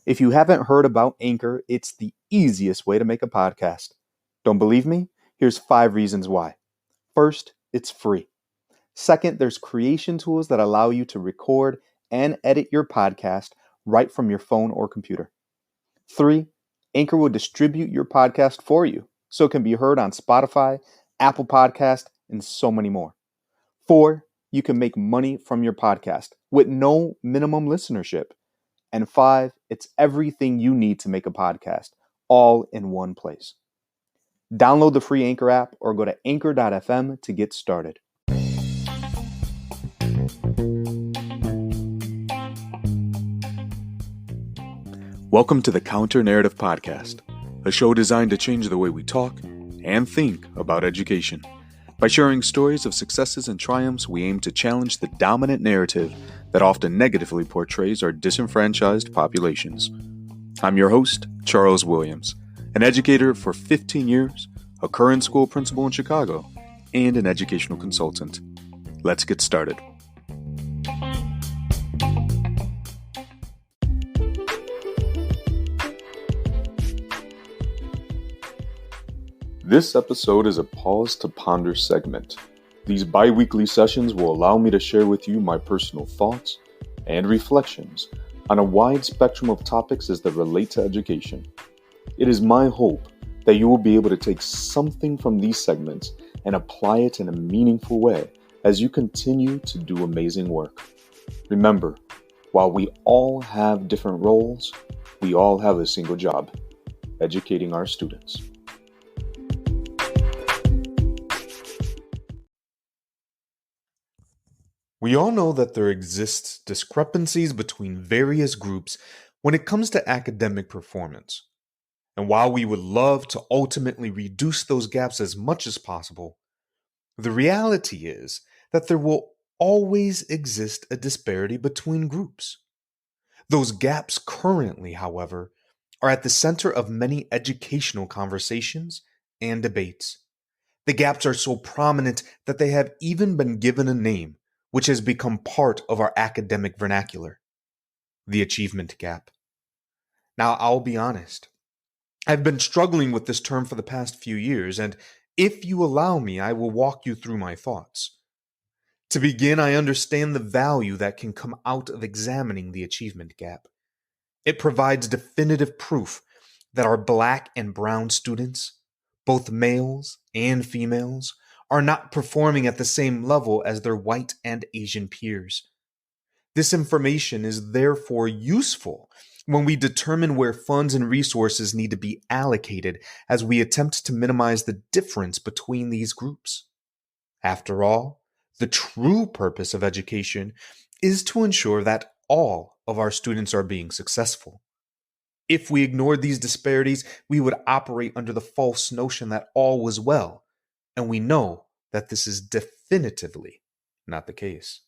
If you haven't heard about Anchor, it's the easiest way to make a podcast. Don't believe me? Here's 5 reasons why. First, it's free. Second, there's creation tools that allow you to record and edit your podcast right from your phone or computer. 3, Anchor will distribute your podcast for you so it can be heard on Spotify, Apple Podcast, and so many more. 4, you can make money from your podcast with no minimum listenership. And 5, it's everything you need to make a podcast, all in one place. Download the free Anchor app or go to anchor.fm to get started. Welcome to the Counter Narrative Podcast, a show designed to change the way we talk and think about education. By sharing stories of successes and triumphs, we aim to challenge the dominant narrative that often negatively portrays our disenfranchised populations. I'm your host, Charles Williams, an educator for 15 years, a current school principal in Chicago, and an educational consultant. Let's get started. This episode is a Pause to Ponder segment. These bi-weekly sessions will allow me to share with you my personal thoughts and reflections on a wide spectrum of topics as they relate to education. It is my hope that you will be able to take something from these segments and apply it in a meaningful way as you continue to do amazing work. Remember, while we all have different roles, we all have a single job: educating our students. We all know that there exists discrepancies between various groups when it comes to academic performance. And while we would love to ultimately reduce those gaps as much as possible, the reality is that there will always exist a disparity between groups. Those gaps currently, however, are at the center of many educational conversations and debates. The gaps are so prominent that they have even been given a name, which has become part of our academic vernacular: the achievement gap. Now, I'll be honest, I've been struggling with this term for the past few years, and if you allow me, I will walk you through my thoughts. To begin, I understand the value that can come out of examining the achievement gap. It provides definitive proof that our Black and Brown students, both males and females, are not performing at the same level as their white and Asian peers. This information is therefore useful when we determine where funds and resources need to be allocated as we attempt to minimize the difference between these groups. After all, the true purpose of education is to ensure that all of our students are being successful. If we ignored these disparities, we would operate under the false notion that all was well, and we know that this is definitively not the case.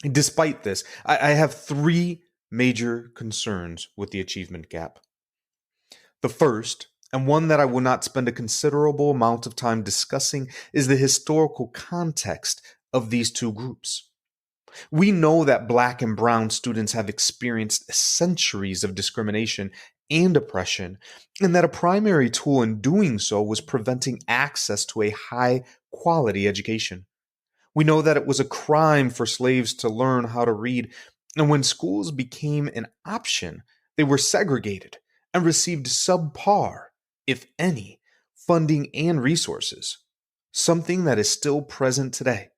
Despite this, I have 3 major concerns with the achievement gap. The first, and one that I will not spend a considerable amount of time discussing, is the historical context of these two groups. We know that Black and Brown students have experienced centuries of discrimination and oppression, and that a primary tool in doing so was preventing access to a high-quality education. We know that it was a crime for slaves to learn how to read, and when schools became an option, they were segregated and received subpar, if any, funding and resources, something that is still present today.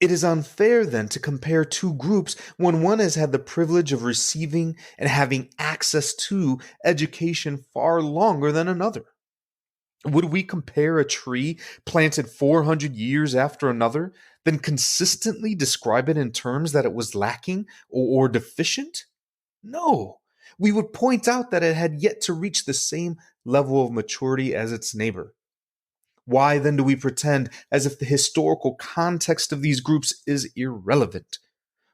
It is unfair then to compare two groups when one has had the privilege of receiving and having access to education far longer than another. Would we compare a tree planted 400 years after another, then consistently describe it in terms that it was lacking or deficient? No. We would point out that it had yet to reach the same level of maturity as its neighbor. Why then do we pretend as if the historical context of these groups is irrelevant?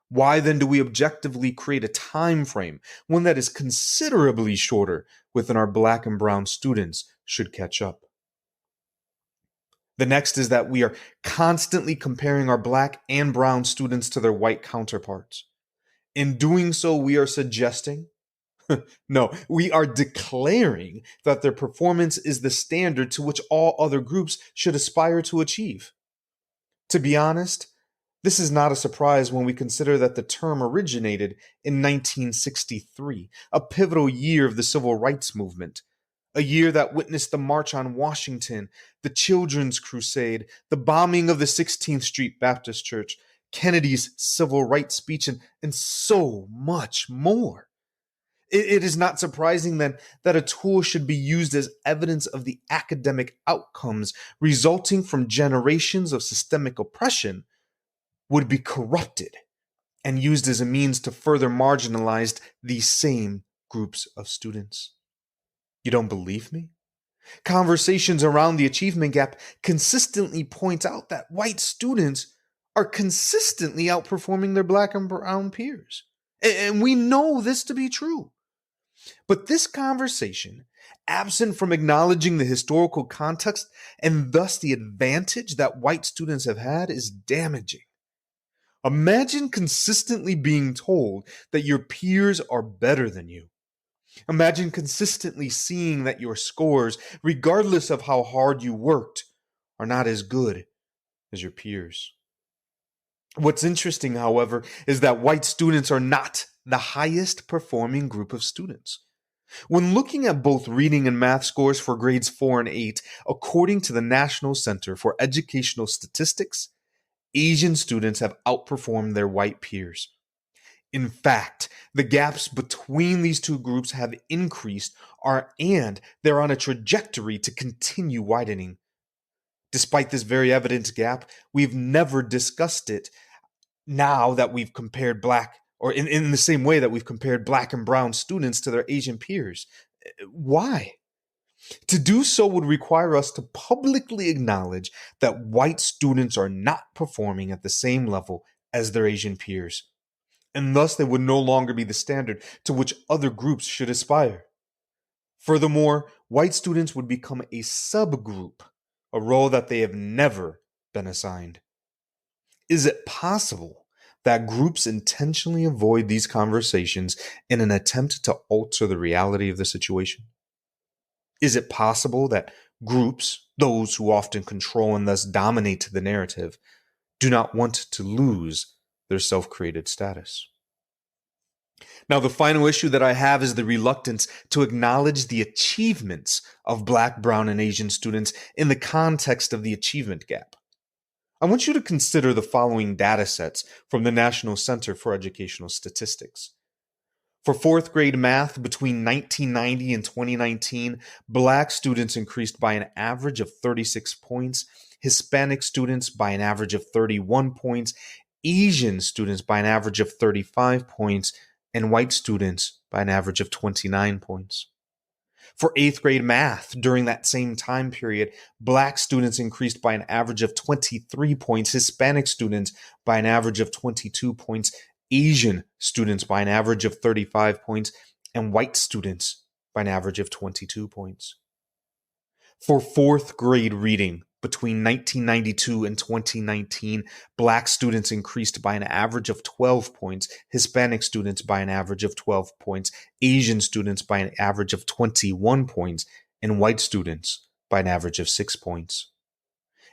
Why then do we objectively create a time frame, one that is considerably shorter, within our Black and Brown students should catch up? The next is that we are constantly comparing our Black and Brown students to their white counterparts. In doing so, we are suggesting, no, we are declaring that their performance is the standard to which all other groups should aspire to achieve. To be honest, this is not a surprise when we consider that the term originated in 1963, a pivotal year of the civil rights movement, a year that witnessed the March on Washington, the Children's Crusade, the bombing of the 16th Street Baptist Church, Kennedy's civil rights speech, and so much more. It is not surprising then that a tool should be used as evidence of the academic outcomes resulting from generations of systemic oppression would be corrupted and used as a means to further marginalize these same groups of students. You don't believe me? Conversations around the achievement gap consistently point out that white students are consistently outperforming their black and brown peers. And we know this to be true. But this conversation, absent from acknowledging the historical context and thus the advantage that white students have had, is damaging. Imagine consistently being told that your peers are better than you. Imagine consistently seeing that your scores, regardless of how hard you worked, are not as good as your peers. What's interesting, however, is that white students are not the highest performing group of students. When looking at both reading and math scores for grades 4 and 8, according to the National Center for Educational Statistics, Asian students have outperformed their white peers. In fact, the gaps between these two groups have increased and they're on a trajectory to continue widening. Despite this very evident gap, we've never discussed it now that we've compared black, or in the same way that we've compared black and brown students to their Asian peers. Why? To do so would require us to publicly acknowledge that white students are not performing at the same level as their Asian peers, and thus they would no longer be the standard to which other groups should aspire. Furthermore, white students would become a subgroup, a role that they have never been assigned. Is it possible that groups intentionally avoid these conversations in an attempt to alter the reality of the situation? Is it possible that groups, those who often control and thus dominate the narrative, do not want to lose their self-created status? Now, the final issue that I have is the reluctance to acknowledge the achievements of Black, Brown, and Asian students in the context of the achievement gap. I want you to consider the following data sets from the National Center for Educational Statistics. For fourth grade math between 1990 and 2019, Black students increased by an average of 36 points, Hispanic students by an average of 31 points, Asian students by an average of 35 points, and white students by an average of 29 points. For eighth grade math during that same time period, Black students increased by an average of 23 points, Hispanic students by an average of 22 points, Asian students by an average of 35 points, and white students by an average of 22 points. For fourth grade reading between 1992 and 2019, Black students increased by an average of 12 points, Hispanic students by an average of 12 points, Asian students by an average of 21 points, and white students by an average of 6 points.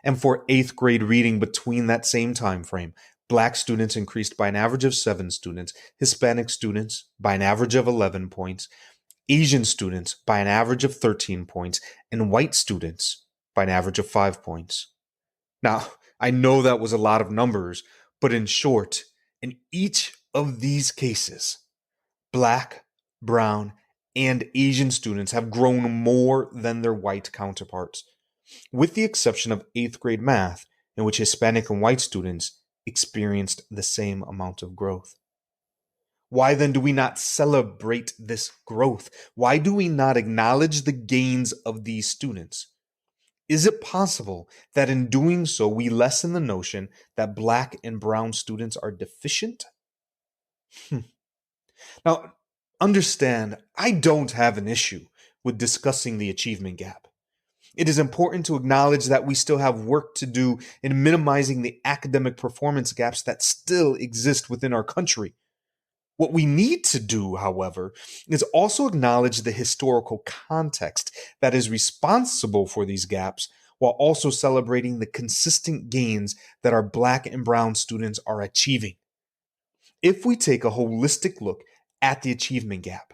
And for eighth grade reading between that same time frame, Black students increased by an average of 7 students, Hispanic students by an average of 11 points, Asian students by an average of 13 points, and white students by an average of 5 points. Now, I know that was a lot of numbers, but in short, in each of these cases, Black, Brown, and Asian students have grown more than their white counterparts, with the exception of eighth grade math, in which Hispanic and white students experienced the same amount of growth. Why then do we not celebrate this growth? Why do we not acknowledge the gains of these students? Is it possible that in doing so, we lessen the notion that Black and brown students are deficient? Now, understand, I don't have an issue with discussing the achievement gap. It is important to acknowledge that we still have work to do in minimizing the academic performance gaps that still exist within our country. What we need to do, however, is also acknowledge the historical context that is responsible for these gaps while also celebrating the consistent gains that our Black and Brown students are achieving. If we take a holistic look at the achievement gap,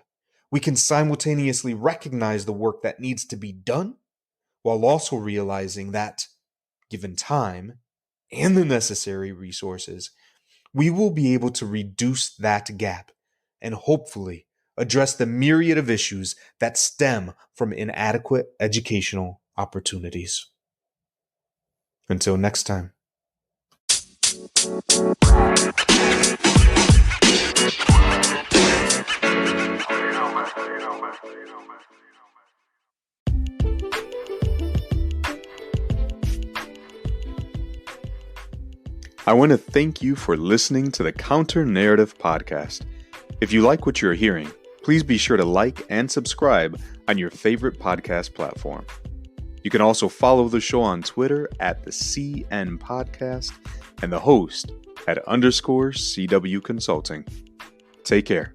we can simultaneously recognize the work that needs to be done while also realizing that, given time and the necessary resources, we will be able to reduce that gap and hopefully address the myriad of issues that stem from inadequate educational opportunities. Until next time. I want to thank you for listening to the Counter Narrative Podcast. If you like what you're hearing, please be sure to like and subscribe on your favorite podcast platform. You can also follow the show on Twitter at the CN Podcast and the host at _CW Consulting. Take care.